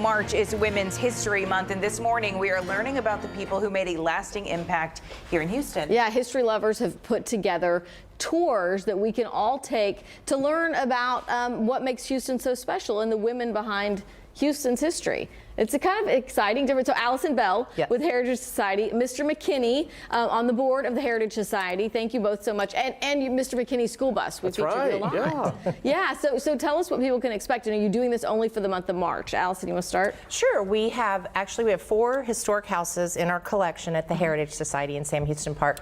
March is Women's History Month, and this morning we are learning about the people who made a lasting impact here in Houston. Yeah, history lovers have put together tours that we can all take to learn about what makes Houston so special and the women behind Houston's history. It's a kind of exciting difference. So Allison Bell with Heritage Society, Mr. McKinney on the board of the Heritage Society. Thank you both so much. And Mr. McKinney's school bus. We featured you a lot. Yeah. So tell us what people can expect. And are you doing this only for the month of March? Allison, you want to start? Sure. We have 4 historic houses in our collection at the Heritage Society in Sam Houston Park,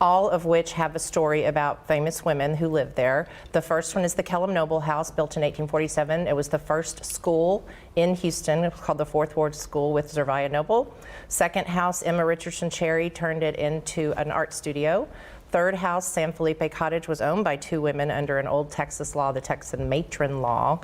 all of which have a story about famous women who lived there. The first one is the Kellum Noble House, built in 1847. It was the first school in Houston. It was called the Fourth Ward School with Zervia Noble. Second house, Emma Richardson Cherry turned it into an art studio. Third house, San Felipe Cottage, was owned by 2 women under an old Texas law, the Texan Matron Law.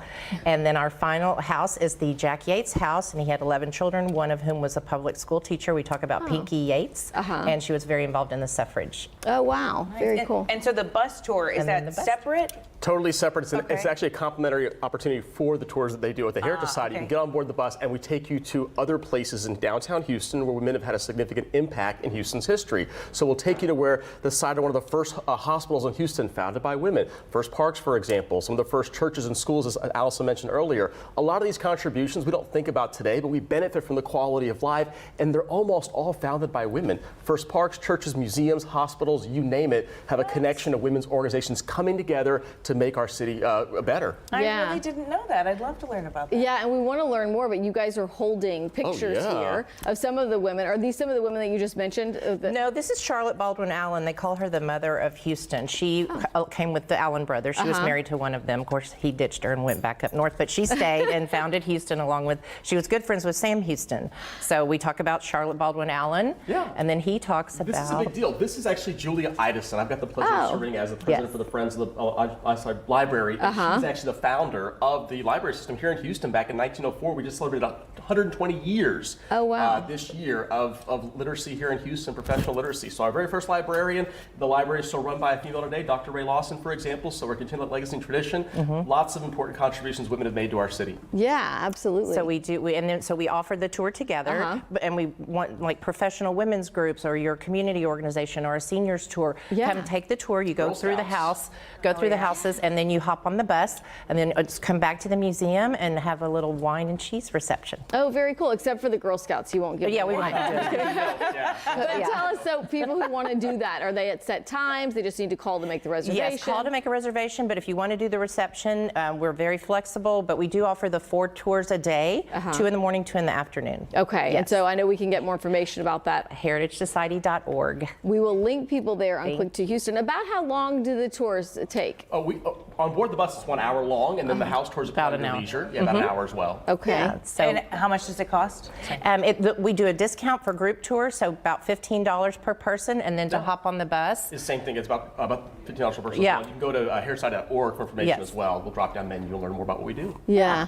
And then our final house is the Jack Yates house, and he had 11 children, one of whom was a public school teacher. We talk about Pinky Yates, and she was very involved in the suffrage. Oh, wow. Very cool. And so the bus tour, is that separate? Totally separate. It's actually a complimentary opportunity for the tours that they do at the Heritage Society. You can get on board the bus and we take you to other places in downtown Houston where women have had a significant impact in Houston's history. So we'll take you to where the site of one of the first hospitals in Houston founded by women. First parks, for example, some of the first churches and schools, as Allison mentioned earlier. A lot of these contributions we don't think about today, but we benefit from the quality of life, and they're almost all founded by women. First parks, churches, museums, hospitals, you name it, have a connection to women's organizations coming together to make our city better. I really didn't know that. I'd love to learn about that. Yeah, and we want to learn more, but you guys are holding pictures here of some of the women. Are these some of the women that you just mentioned? No, this is Charlotte Baldwin Allen. They call her the mother of Houston. She came with the Allen brothers. She was married to one of them. Of course, he ditched her and went back up north, but she stayed and founded Houston along with, she was good friends with Sam Houston. So we talk about Charlotte Baldwin Allen, and then he talks about... This is a big deal. This is actually Julia Idison. I've got the pleasure of serving as the president for the Friends of the Library. And she's actually the founder of the library system here in Houston back in 1904. We just celebrated 120 years this year of literacy here in Houston, professional literacy. So our very first librarian, the library is still run by a female today, Dr. Ray Lawson, for example. So we're continuing that legacy and tradition. Lots of important contributions women have made to our city. Yeah, absolutely. So we do, so we offer the tour together, and we want like professional women's groups or your community organization or a seniors tour. Come take the tour. You go through the house, through the houses, and then you hop on the bus, and then just come back to the museum and have a little wine and cheese reception. Oh, very cool. Except for the Girl Scouts, you won't give them we won't do it. But tell us, so people who want to do that, are they at set times? They just need to call to make the reservation? Yes, call to make a reservation, but if you want to do the reception, we're very flexible, but we do offer the 4 tours a day, 2 in the morning, 2 in the afternoon. Okay, and so I know we can get more information about that. heritagesociety.org. We will link people there on Click to Houston. About how long do the tours take? On board the bus, it's 1 hour long, and then the house tours about an hour. Leisure. Yeah, about an hour as well. Okay. Yeah, so, and how much does it cost? We do a discount for group tours, so about $15 per person, and then to hop on the bus. It's the same thing. It's about $15 per person. Yeah. You can go to hairside.org for information as well. We'll drop down menu. You'll learn more about what we do. Yeah.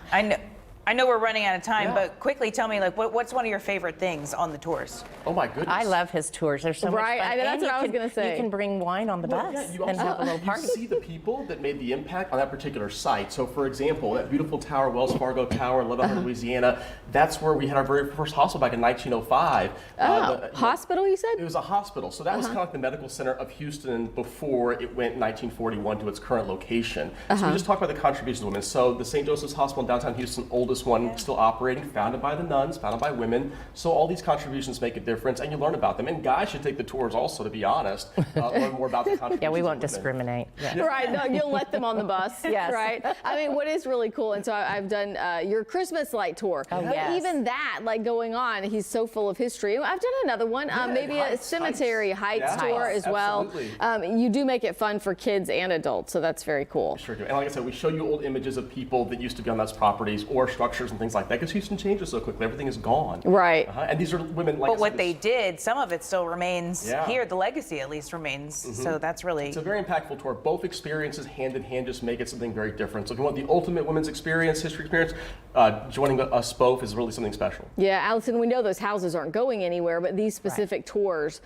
I know we're running out of time, but quickly tell me, like, what's one of your favorite things on the tours? Oh my goodness! I love his tours. They're so much fun. That's what I was going to say. You can bring wine on the bus and have a little party. You see the people that made the impact on that particular site. So, for example, that beautiful tower, Wells Fargo Tower in Lebanon, Louisiana, that's where we had our very first hospital back in 1905. Hospital, you said? It was a hospital. So that was kind of like the medical center of Houston before it went in 1941 to its current location. So we just talked about the contributions of women. So the St. Joseph's Hospital in downtown Houston, oldest one still operating, founded by the nuns, founded by women. So all these contributions make a difference, and you learn about them. And guys should take the tours also, to be honest, learn more about the contributions. Yeah, we won't discriminate. Right, no, you'll let them on the bus, right? I mean, what is really cool, and so I've done your Christmas light tour. But even that, like going on, he's so full of history. I've done another one, maybe a cemetery heights tour as well. You do make it fun for kids and adults, so that's very cool. Sure do. And like I said, we show you old images of people that used to be on those properties or structures and things like that, because Houston changes so quickly. Everything is gone. Right. And these are women like. But what they did, some of it still remains here. The legacy at least remains. So that's really. It's a very impactful tour. Both experiences hand in hand just make it something very different. So if you want the ultimate women's experience, history experience, joining us both is really something special. Yeah, Allison, we know those houses aren't going anywhere, but these specific tours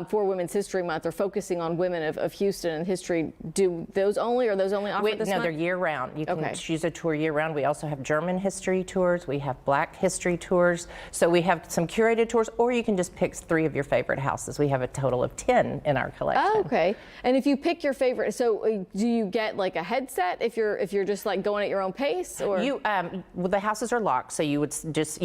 for Women's History Month are focusing on women of Houston and history. Do those only, or those only offered this month? No, they're year round. You can choose a tour year round. We also have German history history tours, we have Black history tours. So we have some curated tours, or you can just pick 3 of your favorite houses. We have a total of 10 in our collection. Oh, okay. And if you pick your favorite, so do you get like a headset if you're just like going at your own pace, or Well, the houses are locked, so you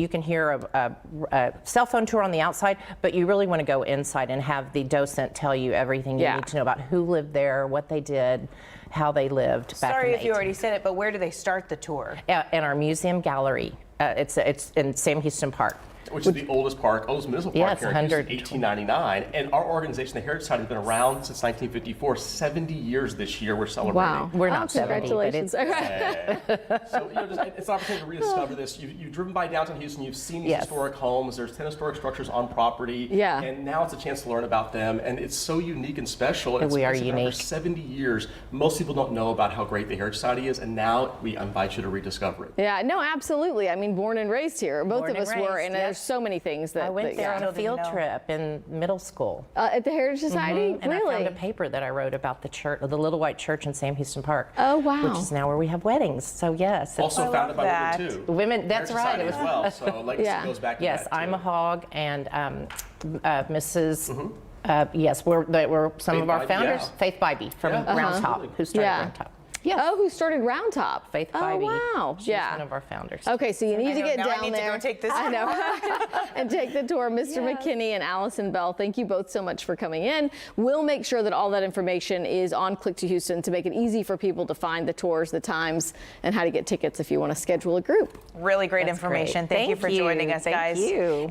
can hear a cell phone tour on the outside, but you really want to go inside and have the docent tell you everything you need to know about who lived there, what they did, how they lived back Sorry in if the you already said it, but where do they start the tour? in our museum gallery. It's in Sam Houston Park. Which is the oldest municipal Yeah, park it's here in Houston, 1899. And our organization, the Heritage Society, has been around since 1954. 70 years this year we're celebrating. wow? We're not 70, but congratulations. So it's an opportunity to rediscover this. You've driven by downtown Houston, you've seen these historic homes. There's 10 historic structures on property. Yeah. And now it's a chance to learn about them. And it's so unique and special. And We are it's been around unique. for 70 years. Most people don't know about how great the Heritage Society is. And now we invite you to rediscover it. Yeah, no, absolutely. I mean, born and raised here. Both Born of and us were, raised, and yes. there's so many things that I went there on a Still didn't field know. trip in middle school. at the Heritage Society. And Really? I found a paper that I wrote about the church, the Little White Church in Sam Houston Park. Oh, wow. Which is now where we have weddings. So yes. it's- Also founded by that. women, too. Women, that's Heritage right. Society as well. So legacy Yeah. goes back to Yes, that, too. I'm a hog, and Mrs. Yes, we're some Faith of our Bybee, founders. yeah. Faith Bybee from Yeah. Round Top, who started Yeah. Round Top. Yes. Oh, who started Round Top? Faith Oh, Bybee. wow. She's Yeah. one of our founders. Okay, so you need to know, get now I down need to there. go take this I know. And take the tour. Mr. Yes. McKinney and Allison Bell, thank you both so much for coming in. We'll make sure that all that information is on Click to Houston to make it easy for people to find the tours, the times, and how to get tickets if you want to schedule a group. Really great That's information. great. Thank you for joining us, Thank guys. you.